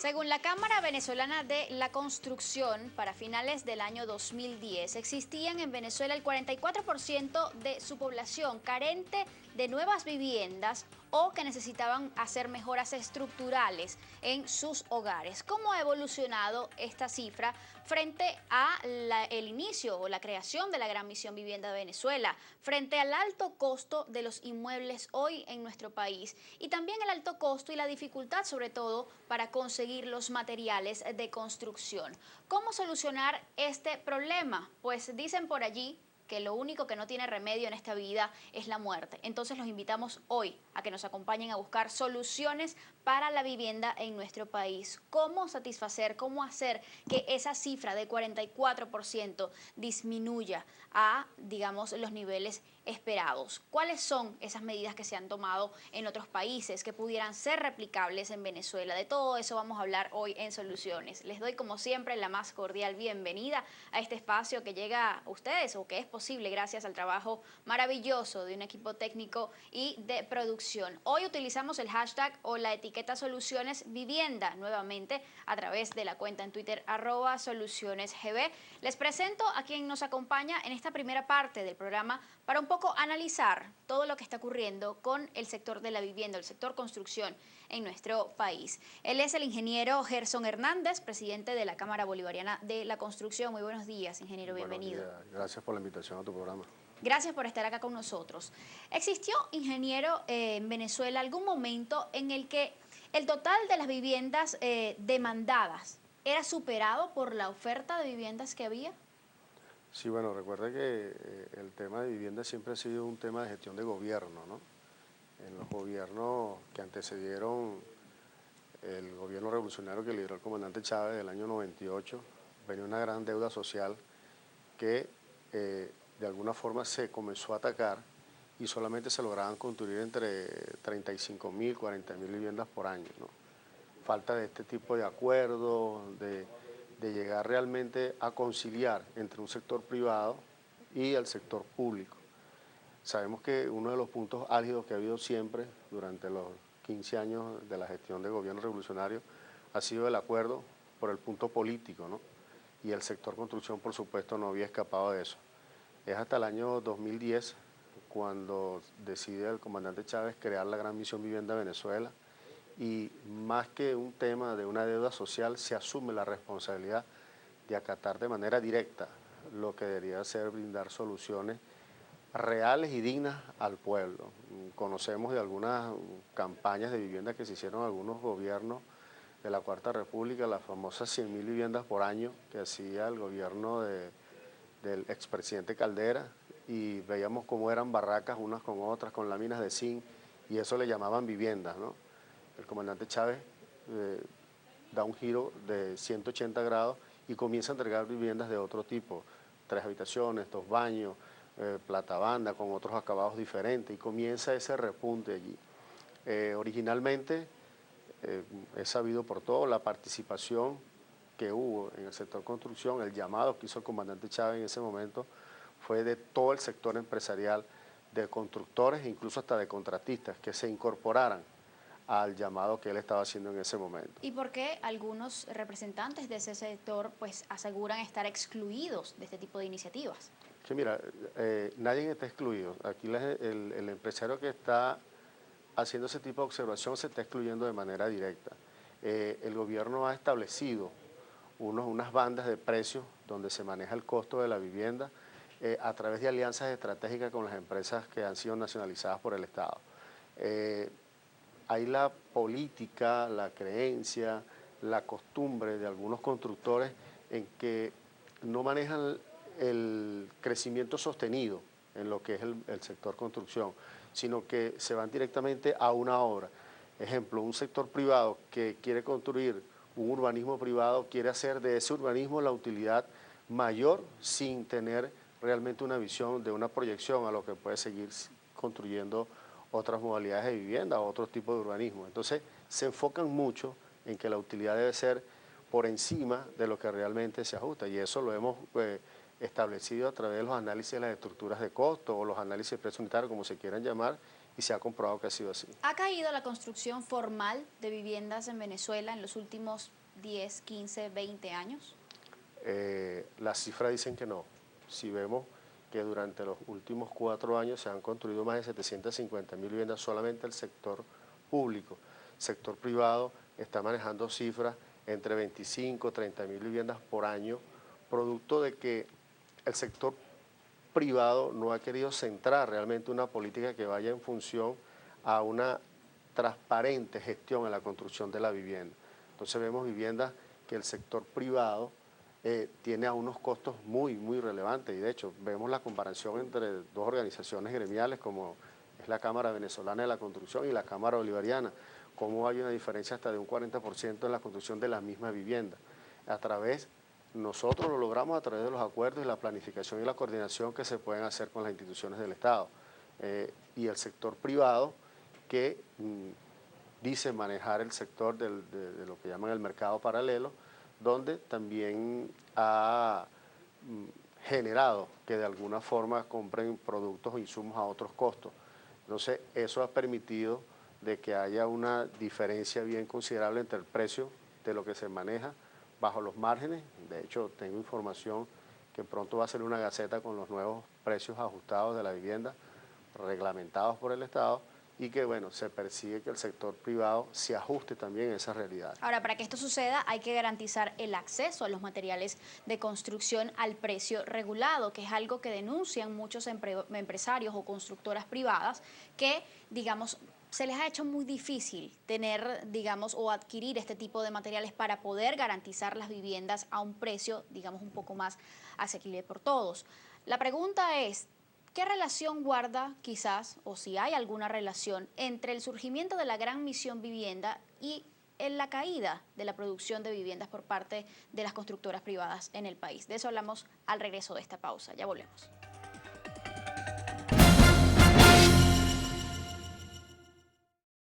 Según la Cámara Venezolana de la Construcción, para finales del año 2010 existían en Venezuela el 44% de su población carente de nuevas viviendas o que necesitaban hacer mejoras estructurales en sus hogares. ¿Cómo ha evolucionado esta cifra frente a el inicio o la creación de la Gran Misión Vivienda de Venezuela, frente al alto costo de los inmuebles hoy en nuestro país y también el alto costo y la dificultad sobre todo para conseguir los materiales de construcción? ¿Cómo solucionar este problema? Pues dicen por allí que lo único que no tiene remedio en esta vida es la muerte. Entonces los invitamos hoy a que nos acompañen a buscar soluciones para la vivienda en nuestro país. ¿Cómo satisfacer, cómo hacer que esa cifra de 44% disminuya a, digamos, los niveles esperados? ¿Cuáles son esas medidas que se han tomado en otros países que pudieran ser replicables en Venezuela? De todo eso vamos a hablar hoy en Soluciones. Les doy como siempre la más cordial bienvenida a este espacio que llega a ustedes o que es posible gracias al trabajo maravilloso de un equipo técnico y de producción. Hoy utilizamos el hashtag o la etiqueta Soluciones Vivienda nuevamente a través de la cuenta en Twitter @solucionesgb. Les presento a quien nos acompaña en esta primera parte del programa para un poco analizar todo lo que está ocurriendo con el sector de la vivienda, el sector construcción en nuestro país. Él es el ingeniero Gerson Hernández, presidente de la Cámara Bolivariana de la Construcción. Muy buenos días, ingeniero, bienvenido. Buenos días. Gracias por la invitación a tu programa. Gracias por estar acá con nosotros. ¿Existió, ingeniero, en Venezuela algún momento en el que el total de las viviendas demandadas era superado por la oferta de viviendas que había? Sí, bueno, recuerda que el tema de vivienda siempre ha sido un tema de gestión de gobierno, ¿no? En los gobiernos que antecedieron el gobierno revolucionario que lideró el comandante Chávez del año 98, venía una gran deuda social que de alguna forma se comenzó a atacar y solamente se lograban construir entre 35.000, 40.000 viviendas por año, ¿no? Falta de este tipo de acuerdos, de llegar realmente a conciliar entre un sector privado y el sector público. Sabemos que uno de los puntos álgidos que ha habido siempre durante los 15 años de la gestión del gobierno revolucionario ha sido el acuerdo por el punto político, ¿no? Y el sector construcción, por supuesto, no había escapado de eso. Es hasta el año 2010 cuando decide el comandante Chávez crear la Gran Misión Vivienda Venezuela, y más que un tema de una deuda social, se asume la responsabilidad de acatar de manera directa lo que debería ser brindar soluciones reales y dignas al pueblo. Conocemos de algunas campañas de vivienda que se hicieron en algunos gobiernos de la Cuarta República, las famosas 100.000 viviendas por año que hacía el gobierno del expresidente Caldera, y veíamos cómo eran barracas unas con otras, con láminas de zinc, y eso le llamaban viviendas, ¿no? El comandante Chávez da un giro de 180 grados y comienza a entregar viviendas de otro tipo, 3 habitaciones, 2 baños, plata banda con otros acabados diferentes, y comienza ese repunte allí. Originalmente, es sabido por todo la participación que hubo en el sector construcción, el llamado que hizo el comandante Chávez en ese momento fue de todo el sector empresarial, de constructores e incluso hasta de contratistas, que se incorporaran al llamado que él estaba haciendo en ese momento. ¿Y por qué algunos representantes de ese sector pues aseguran estar excluidos de este tipo de iniciativas? Sí, mira, nadie está excluido. Aquí el empresario que está haciendo ese tipo de observación se está excluyendo de manera directa. El gobierno ha establecido unas bandas de precios donde se maneja el costo de la vivienda a través de alianzas estratégicas con las empresas que han sido nacionalizadas por el Estado. Hay la política, la creencia, la costumbre de algunos constructores en que no manejan el crecimiento sostenido en lo que es el sector construcción, sino que se van directamente a una obra. Ejemplo, un sector privado que quiere construir un urbanismo privado, quiere hacer de ese urbanismo la utilidad mayor sin tener realmente una visión de una proyección a lo que puede seguir construyendo otras modalidades de vivienda o otros tipos de urbanismo. Entonces se enfocan mucho en que la utilidad debe ser por encima de lo que realmente se ajusta, y eso lo hemos establecido a través de los análisis de las estructuras de costo o los análisis de precio unitario, como se quieran llamar, y se ha comprobado que ha sido así. ¿Ha caído la construcción formal de viviendas en Venezuela en los últimos 10, 15, 20 años? Las cifras dicen que no. Si vemos que durante los últimos 4 años se han construido más de 750.000 viviendas solamente el sector público. El sector privado está manejando cifras entre 25 30.000 viviendas por año, producto de que el sector privado no ha querido centrar realmente una política que vaya en función a una transparente gestión en la construcción de la vivienda. Entonces vemos viviendas que el sector privado tiene a unos costos muy relevantes, y de hecho vemos la comparación entre dos organizaciones gremiales como es la Cámara Venezolana de la Construcción y la Cámara Bolivariana, cómo hay una diferencia hasta de un 40% en la construcción de la misma vivienda. Nosotros lo logramos a través de los acuerdos y la planificación y la coordinación que se pueden hacer con las instituciones del Estado. Y el sector privado que dice manejar el sector de lo que llaman el mercado paralelo, donde también ha generado que de alguna forma compren productos o insumos a otros costos. Entonces, eso ha permitido de que haya una diferencia bien considerable entre el precio de lo que se maneja bajo los márgenes. De hecho, tengo información que pronto va a salir una gaceta con los nuevos precios ajustados de la vivienda, reglamentados por el Estado, y que, bueno, se persigue que el sector privado se ajuste también a esa realidad. Ahora, para que esto suceda, hay que garantizar el acceso a los materiales de construcción al precio regulado, que es algo que denuncian muchos empresarios o constructoras privadas que, digamos, se les ha hecho muy difícil tener, digamos, o adquirir este tipo de materiales para poder garantizar las viviendas a un precio, digamos, un poco más asequible por todos. La pregunta es, ¿qué relación guarda quizás, o si hay alguna relación, entre el surgimiento de la Gran Misión Vivienda y en la caída de la producción de viviendas por parte de las constructoras privadas en el país? De eso hablamos al regreso de esta pausa. Ya volvemos.